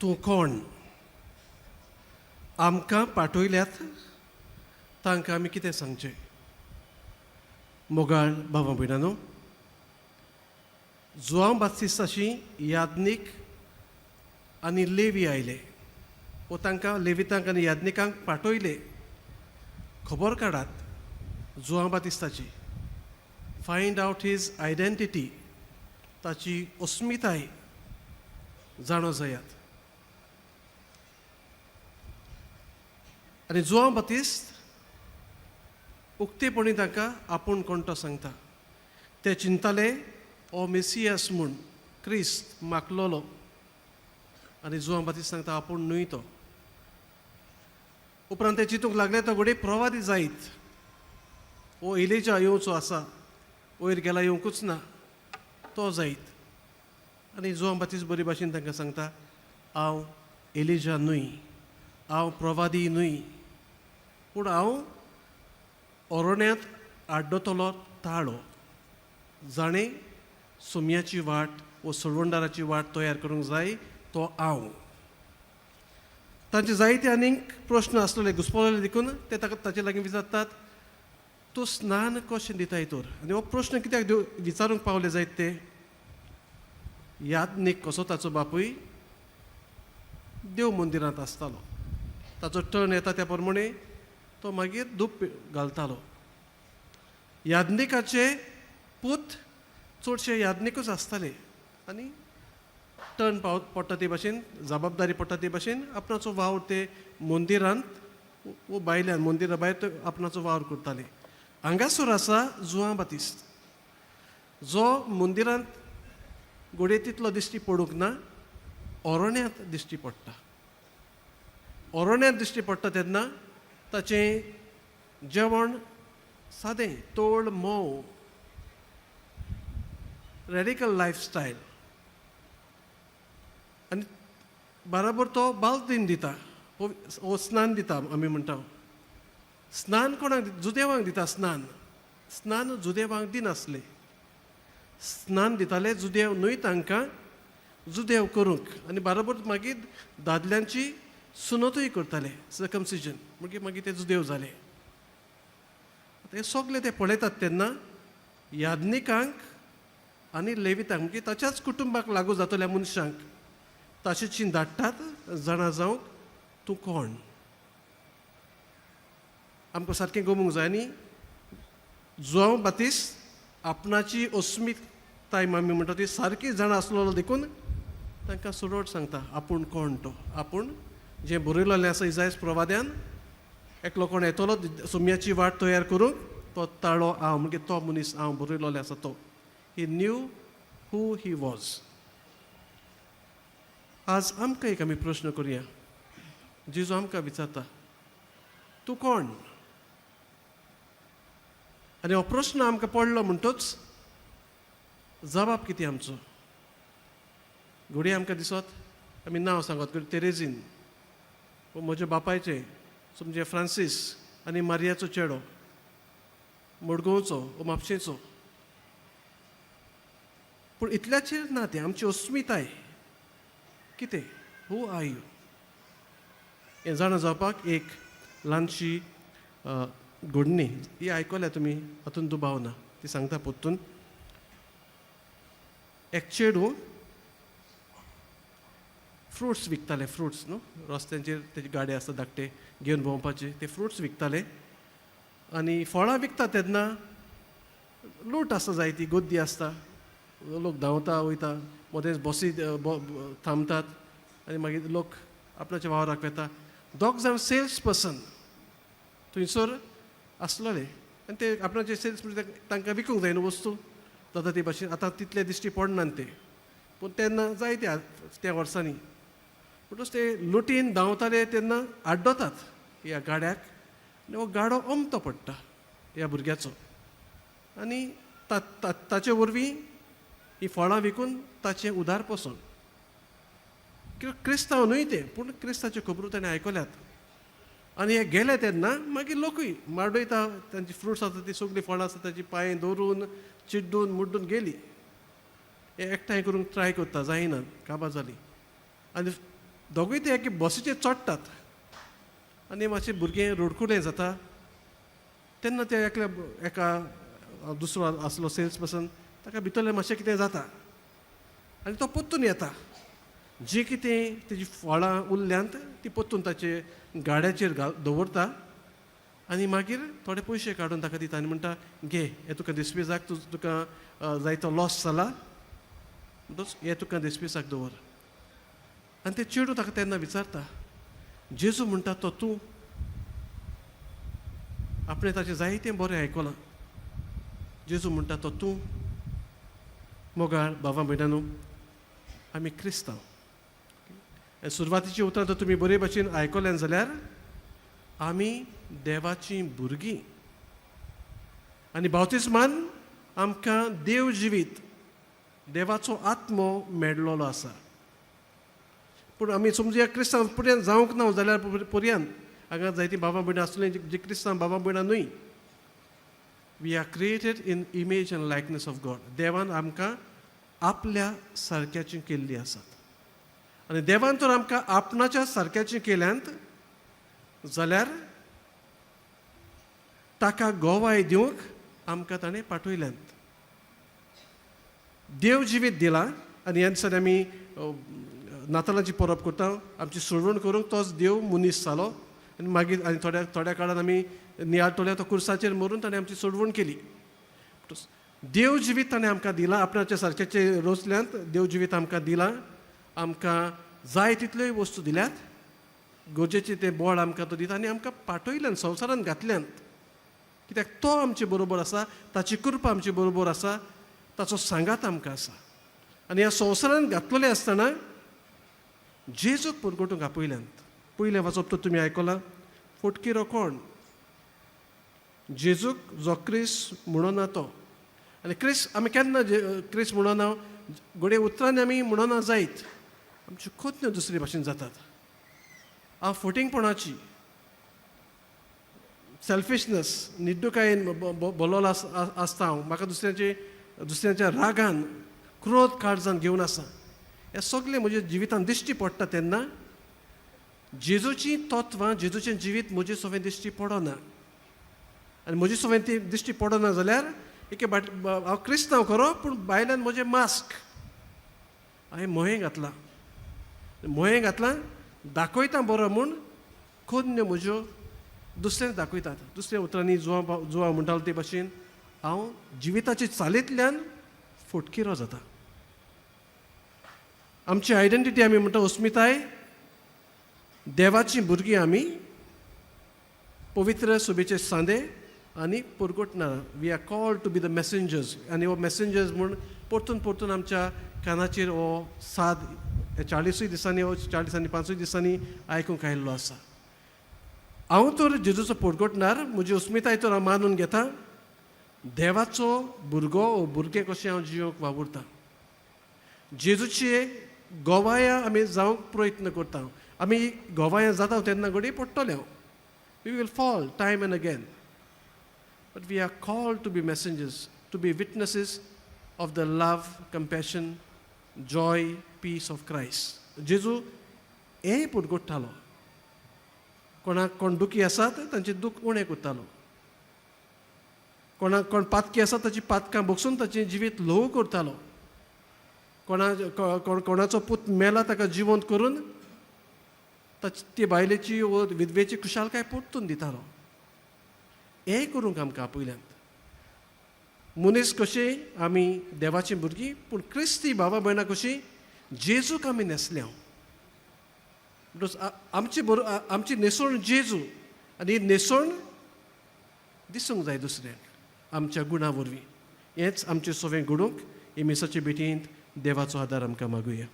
तूं कोण? आमकां पाठयल्यात तांकां आमी कितें सांगचें? मोगाळ भावां भयणांनो, जुआंव बाप्तिस्ताची यादनीक आनी लेवी आयले वो तांकां लेवितांक आनी यादनिकांक पाठयले, खबर काडात जुआंव बाप्तिस्ताची, फायंड आवट हीज आयडेंटिटी, ताची अस्मिताय जाणो जायात. आनी जुआंव बाप्तिस्त उक्तेपणी तांकां आपूण कोण तो सांगता. ते चिंताले हो मेसियास म्हूण, क्रिस्त मागलोलो, आनी जुआंव बाप्तिस्त सांगता आपूण न्हय तो. उपरांत ते चिंतूंक लागले तो घोडी प्रवादी जायत, वो एलिजा येवचो आसा, वयर गेला येवंकूच ना, तो जायत. आनी जुआंव बाप्तिस्त बरे भाशेन तांकां सांगता हांव एलिजा न्हय, हांव प्रवादी न्हय, पूण हांव अरण्यांत आड्डतलो ताळो, जाणें सुमयाची वाट वो सळवंडाराची वाट तयार करूंक जाय तो हांव. तांचे जायते आनीक प्रश्न आसलेले घुस्पलेले देखून ते ताचे लागीं विचारतात, तूं स्नान कशें दिताय तर? आनी हो प्रश्न कित्याक विचारूंक पावले जायत ते? यादनीक कसो ताचो बापूय देव मंदिरांत आसतालो, ताचो टर्न येता त्या प्रमाणे तो मागीर धूप घालतालो. यादनिकाचे पूत चडशे यादनिकूच आसताले आनी टर्न पडटा ते भाशेन, जबाबदारी पडटा ते भाशेन आपणाचो वावर ते मंदिरांत वो भायल्यान मंदिरा भायर आपणाचो वावर करताले. हांगासर आसा जुआंव बाप्तिस्त, जो मंदिरांत घोडये तितलो दिश्टी पडूंक ना, अरण्यांत दिश्टी पडटा. अरण्यांत दिश्टी पडटा तेन्ना ताचें जेवण सादें, तोळ मोव, रॅडिकल लायफस्टायल. आनी बराबर तो बाल्दीन दिता, वो स्नान दिता आमी म्हणटा. स्नान कोणाक? जुदेवांक दिता स्नान. स्नान जुदेवांक दिनासले. स्नान दिताले जुदेव न्हय तांकां जुदेव करूंक, आनी बराबर मागीर दादल्यांची सुनोतूय करताले, सर्कमसिजन, मागीर ते जुदेव जाले. हे सगळे ते पळयतात तेन्ना यादनिकांक आनी लेवितांक, म्हणजे ताच्याच कुटुंबाक लागू जातल्या मनशांक ताचेची धाडटात जाणा जावंक तूं कोण? आमकां सारकें गमूंक जाय न्ही. जुआंव बाप्तिस्त आपणाची अस्मिताय आमी म्हणटा ती सारकी जाणा आसलेलो देखून तांकां सुरोट सांगता आपूण कोण तो. आपूण जें बरयलेलें आसा इसायास प्रवाद्यान, एकलो कोण येतलो सुमयाची वाट तयार करूंक, तो ताळो हांव, म्हणजे तो मनीस हांव बरयलोले आसा तो. ही न्यू हू ही वॉज. आज आमकां एक आमी प्रश्न करुया. जेजू आमकां विचारता तूं कोण? आनी हो प्रश्न आमकां पडलो म्हणटूच जबाब कितें आमचो? घडये आमकां दिसत आमी नांव सांगत, तेरेजीन, वो म्हज्या बापायचें, म्हणजे फ्रांसीस आनी मारियाचो चेडो, मडगांवचो वो म्हापशेंचो. पूण इतल्याचेर ना तें आमची अस्मिताय कितें? Who are you? हें जाणा जावपाक एक ल्हानशी घडणी ही आयकल्या तुमी, हातून दुबाव ना. ती सांगता पोत्तून. एक चेडूं फ्रुट्स विकताले, फ्रुट्स न्हू, रस्त्यांचेर तेजी गाडी आसता धाकटे घेवन भोंवपाचे, ते फ्रुट्स विकताले. आनी फळां विकता तेन्ना लूट आसता जायती, गर्दी आसता, लोक धांवता वयता, मदेंच बसी थांबतात आनी मागीर लोक आपणाच्या वावराक वेता. दोग जाण सेल्स पर्सन थंयसर आसलेले आनी ते आपणाचे सेल्स तांकां विकूंक जाय न्हू वस्तू, जाता ते भाशेन. आतां तितले दिश्टी पडनात ते, पूण तेन्ना जायते त्या वर्सांनी. म्हणटच ते लुटीन धांवताले तेन्ना आड्डतात ह्या गाड्याक, आनी हो गाडो अमतो पडटा ह्या भुरग्याचो. आनी ताचे वरवीं ही फळां विकून ताचें उदार पोसोन. क्रिस्तांव न्हय ते, पूण क्रिस्ताच्यो खबरो ताणें आयकल्यात. आनी हे गेले तेन्ना मागीर लोकूय मारडयता, तांची फ्रुट्स आसा ती सगळीं फळां आसा ताची पांय दवरून चिड्डून मुड्डून गेली. हे एकठांय करूंक ट्राय करता, जायना, काबार जाली. आनी दोगूय ते एके बसीचेर चडटात आनी मातशें भुरगें रडकुलें जाता तेन्ना ते एका दुसरो आसलो सेल्स पर्सन ताका भितरलें मातशें कितें जाता आनी तो पोत्तून येता जी कितें तेजी फळां उरल्यांत ती पोत्तून ताचे गाड्याचेर दवरता आनी मागीर थोडे पयशे काडून ताका दिता आनी म्हणटा घे हे तुका दिसपिसाक तुका जायतो लॉस जाला म्हणटच हे तुका दिसपिसाक दवर आनी ते चेडूं ताका तेन्ना विचारता जेजू म्हणटा तो तूं आपणें ताचें जायतें बरें आयकलां जेजू म्हणटा तो तूं मोगाळ बाबा भयणानू आमी क्रिस्तांव सुरवातीची उतरां जर तुमी बरे भशेन आयकल्यान जाल्यार आमी देवाचीं भुरगीं आनी बावतिस्मान आमकां देव जिवीत देवाचो आत्मो मेळ्ळलो आसा पूण आमी समजुया क्रिस्तांव पर्यंत जावंक ना जाल्यार पर्यंत हांगा जायतीं बाबा भयणां आसलीं जी क्रिस्तांव बाबा भयणां न्हय we are created in image and likeness of God देवान आमकां आपल्या सारक्याचीं केल्लीं आसात आनी देवान तर आमकां आपणाच्या सारक्याचीं केल्यांत जाल्यार ताका गोवाय दिवंक आमकां ताणें पाठयल्यांत देव जिवीत दिला आनी ह्या दिसांनी आमी नातालांची परब करता आमची सोडवण करूंक तोच देव मनीस जालो आनी मागीर आनी थोड्या काळान आमी नियाळटोल्या तो कुर्साचेर मरून ताणें आमची सोडवण केली देव जिवीत ताणें आमकां दिलां आपणाच्या सारक्याचे रोचल्यांत देव जिवीत आमकां दिलां आमकां जाय तितल्योय वस्तू दिल्यात गरजेचें तें बळ आमकां तो दिता आनी आमकां पाठयल्यान संवसारांत घातल्यांत कित्याक तो आमचे बरोबर आसा ताची कृपा आमचे बरोबर आसा ताचो सांगात आमकां आसा आनी ह्या संवसारांत घातलेलें आसतना जेजूक परगटूंक आपयल्यांत पयलें वाचप तर तुमी आयकलां फोटकिरो कोण जेजूक जो क्रिस म्हणून तो आनी क्रिस आमी केन्ना क्रिस म्हणून घडये उतरांनी आमी म्हणून जायत आमच्यो खोतन्यो दुसरे भाशेन जातात हांव फटिंगपणाची सेल्फिशनस निड्डूकायेन बोलोलो आसता हांव म्हाका दुसऱ्यांच्या रागान क्रोध काळजान घेवन आसा हे सगळें म्हज्या जिवितांत दिश्टी पडटा तेन्ना जेजूची तत्वां जेजूचें जिवीत म्हजे सवें दिश्टी पडना आनी म्हजे सवें ती दिश्टी पडना जाल्यार एके हांव क्रिस्तांव खरो पूण भायल्यान म्हजें मास्क हांवें मोहें घातलां दाखयता बरो म्हूण खोन्य म्हज्यो दुसऱ्यांक दाखयतात दुसऱ्या उतरांनी जो हांव म्हणटालो ते भाशेन हांव जिविताचे चालींतल्यान फोटकिरो जाता आमची आयडेंटिटी आमी म्हणटा अस्मिताय देवाची भुरगीं आमी पवित्र सुबेचे सांदे आनी परगटणार we are called to be the messengers आनी हो मेसेंजर्स म्हूण परतून आमच्या कानाचेर हो साद 40 दिसांनी 40 आनी 5 दिसांनी आयकूंक आयिल्लो आसा हांव तर जेजूचो परगटणार म्हजी अस्मिताय तर हांव मानून घेता देवाचो भुरगो वो भुरगें कशें हांव जियोंक वावुरता जेजूचे गोवाया आमी जावंक प्रयत्न करता आमी गोवाया जाता तेन्ना घडये पडटले we will fall time and again but we are called to be messengers to be witnesses of the love compassion joy peace of Christ जेजू हें परगट्टालो कोणाक कोण दुखी आसात तांचें दूख उणें करतालो कोण पातकी आसा ताची पातकां बगसून ताचें जिवीत ल्हव करतालो कोणाचो पूत मेला ताका जिवंत करून ते बायलेची वो विधवेची खुशालकाय परतून दितालो हें करूंक आमकां आपयल्यांत मनीस कशें आमी देवाची भुरगीं पूण क्रिस्ती भावा भयणां कशीं जेजूक आमी नेसल्या आमची न्हेसवण जेजू आनी ही न्हेसवण दिसूंक जाय दुसऱ्यांक आमच्या गुणां वरवीं हेंच आमचें सवें घडोवंक हे मिसाचे भेटींत देवाचो आदार आमकां मागुया